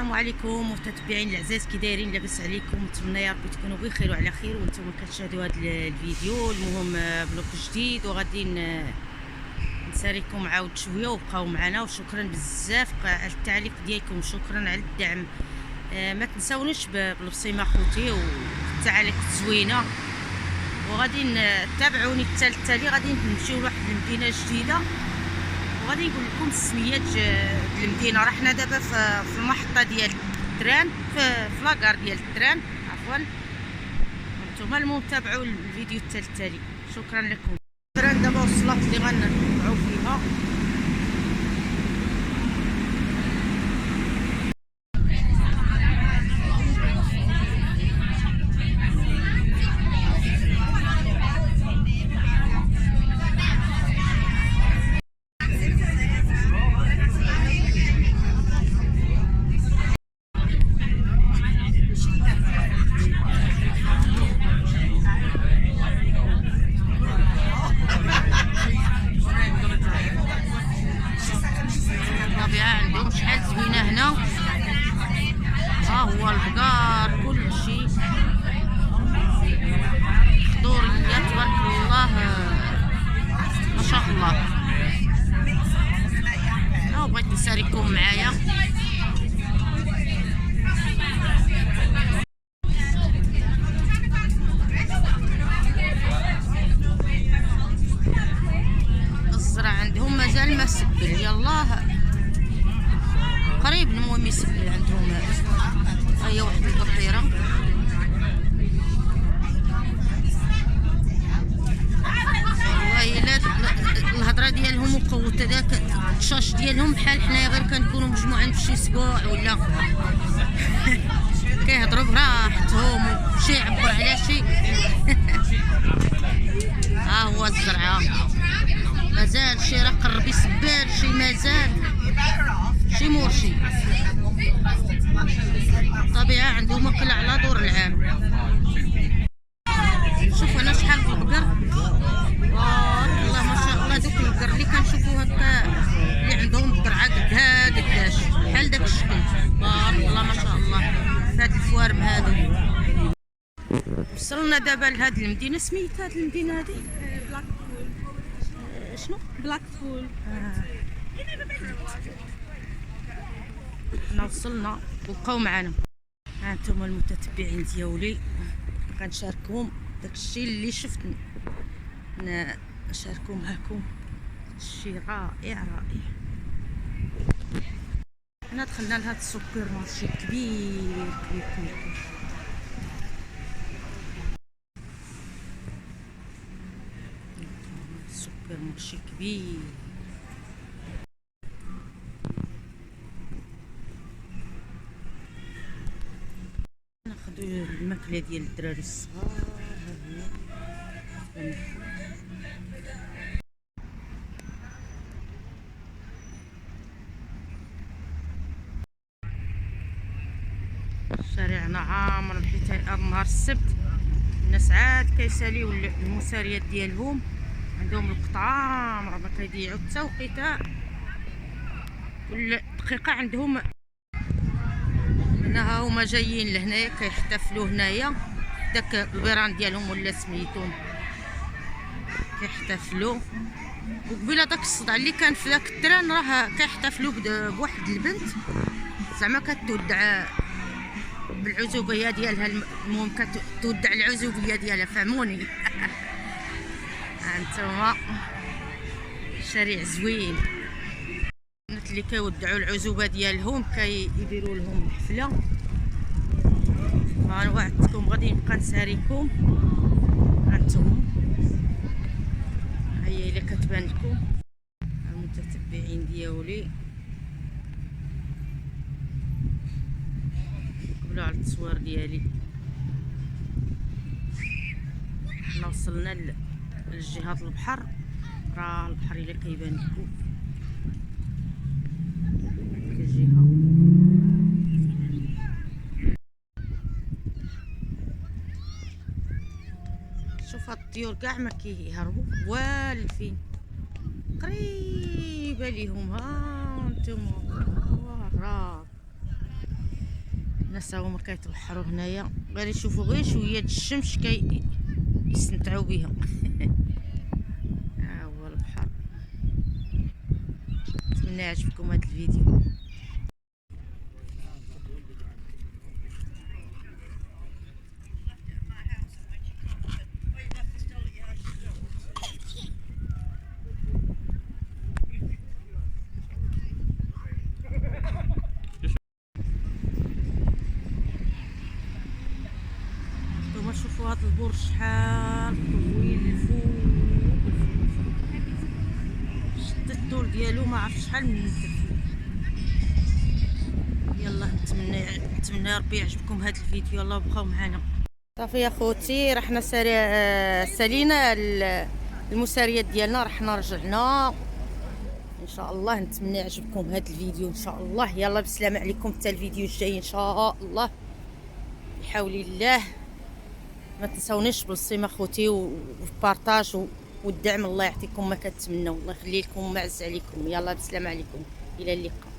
السلام عليكم متتبعين العزاز، كي دايرين؟ لاباس عليكم؟ نتمنى يا ربي تكونوا بخير وعلى خير وانتم كتشاهدوا هذا الفيديو. المهم بلوك جديد وغادي نساليكم عاود شويه وبقاو معنا، وشكرا بزاف على التعليق ديالكم، شكرا على الدعم. ما تنساونيش بالبصيمه خوتي والتعاليق الزوينه، وغادي تابعوني التالي. غادي نمشيو لواحد المدينه جديده وغادي نقول لكم السميات المدينه. راه حنا دابا في المحطه ديال التران، في لاكار ديال التران عفوا. نتوما المهم تابعوا الفيديو التالي. شكرا لكم. التران دابا وصلت اللي غنطلعوا فيها. عندهم شحال زوينه هنا، ها هو البقار كلشي خضوريه تبارك الله ما شاء الله. ها بغيت نساليكم معايا. الزرع عندهم مازال ما سبل، يلاه قريب المهم يسبل عندهم. هي واحد القطيره والله الا الهضره ديالهم وقوه هذاك الشاش ديالهم بحال حنايا، غير كنكونوا مجموعين في شي اسبوع ولا كيهضروا براحتهم وشي يعبر على شي. ها هو الزرعه مازال شي راه قرب يسبل، شي مازال شي مورشي. طبيعة عندهم اكل على دور العام. شوفوا هنا شحال في البقر، بارك الله ما شاء الله. دوك البقر اللي كنشوفوا هكا اللي عندهم الضرعه قداش بحال داك الشكل، بارك الله ما شاء الله. في هاد الفوارم هادو وصلنا دابا لهاد المدينه. سميت هاد المدينه هادي بلاك فول. شنو؟ بلاك فول. حنا وصلنا وبقاو معنا. ها انتم المتتبعين ديالي، غنشارككم داكشي اللي شفت نشاركو معكم. شي رائع. حنا دخلنا لهاد السوبر مارشي كبير. السوبر مارشي كبير. ناخدو الماكله ديال الدراري الصغار. شارعنا عامر حيت نهار السبت الناس عاد كيساليو المساريات ديالهم، عندهم القطعه عامره ما كيضيعوا التوقيته. كل دقيقه عندهم. هنا هما جايين لهنايا كيحتفلوا هنايا داك البيران ديالهم ولا سميتهم كيحتفلوا. وقبيله داك الصداع اللي كان في داك التران راه كيحتفلوا بواحد البنت زعما كتودع بالعزوبيه ديالها. المهم كتودع العزوبيه ديالها، فهموني. هانتوما شارع زوين. البنات اللي كيودعوا العزوبه ديالهم كيديروا لهم حفله. انا وعدتكم غادي نبقى نساريكم. هانتوما هي اللي كتبان لكم المتتبعين ديالي. قبلوا على التصوير ديالي. حنا وصلنا لجهه البحر، راه البحر الا كيبان لكم الجهه. شوف هاد الطيور كاع ما كيهربوا والفين، قريبه ليهم. ها انتم راه الناس هما كيتبحروا هنايا، غير يشوفوا غير شويه د الشمس يستمتعوا بها. ها هو البحر. نتمنى يعجبكم هذا الفيديو. نتوما شوفوا هذا البرج شحال طويل الفوق. شد الطول ديالو ما عرفت شحال من متر. يلا نتمنى ربي يعجبكم هذا الفيديو. يلا بقاو معنا. صافي يا خوتي، رحنا سالينا المساريات ديالنا، رحنا رجعنا ان شاء الله. نتمنى يعجبكم هذا الفيديو ان شاء الله. يلا بالسلامه عليكم حتى الفيديو الجاي ان شاء الله بحول الله. ما تنسونيش بالصيم اخوتي والبارطاج والدعم. الله يعطيكم ما كتمنوا، الله يخلي لكم ومعز عليكم. يلا بالسلامه عليكم، الى اللقاء.